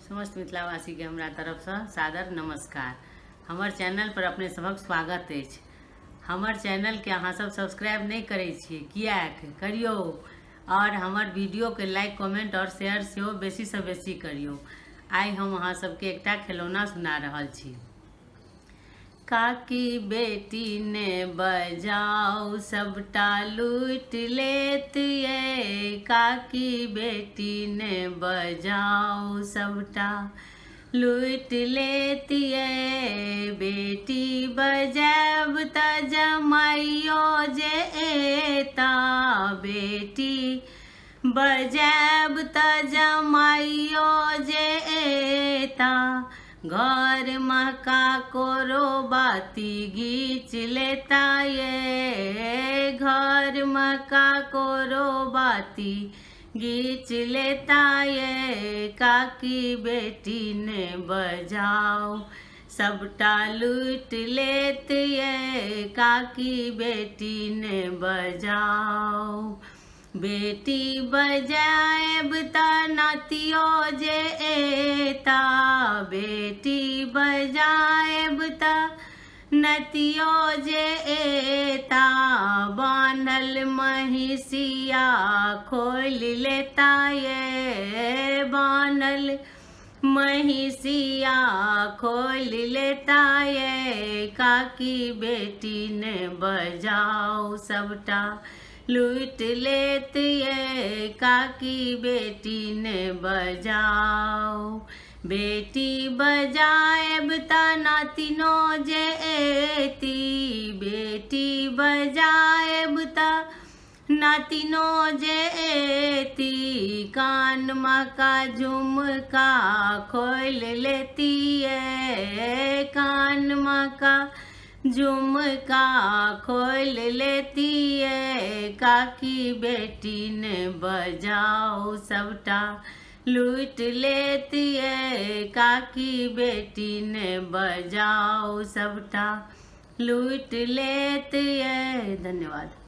समस्त मिथिलावासी के हमरा तरफ से सादर नमस्कार। हमर चैनल पर अपने सबक स्वागत अछि। हमर चैनल के अहाँ सब सब्सक्राइब नहीं करै छियै, किएक करियो, और हमर वीडियो के लाइक कमेंट और शेयर सेहो बेसी से बेसी करियो। आइ हम अहाँ सबके एकटा खिलौना सुना रहल छी। काकी बेटी ने बजाओ सबटा लूट लेत ये, काकी बेटी ने बजाओ सबटा लूट लेत ये। बेटी बजाब त जमाइयो जे एता, बेटी बजाब त जमाइयो जे एता। घर महका कोरो बाती घींच लेता ये, घर महका कोरो बाती घींच लेता ये। काकी बेटी ने बजाओ सबटा लूट लेत ये, काकी बेटी ने बजाओ। बेटी बजाएब त नातियो जे एता, बेटी बजाएब त नतियो जे एता। बान्हल महिषिया खोल लेता ये, बान्हल महिषिया खोल लेता ये। काकी बेटी ने बजाओ सबटा लूट लेत ये, काकी बेटी ने बजाओ। बेटी बजाएब त नातिनो जे एती, बेटी बजाएब त नातिनो जे एती। कान महका झुमका खोल लेती ये, कान महका झुमका खोल लेती ये। काकी बेटी ने बजाओ सबटा लूट लेती ये, काकी बेटी ने बजाओ सबटा लूट लेती ये। धन्यवाद।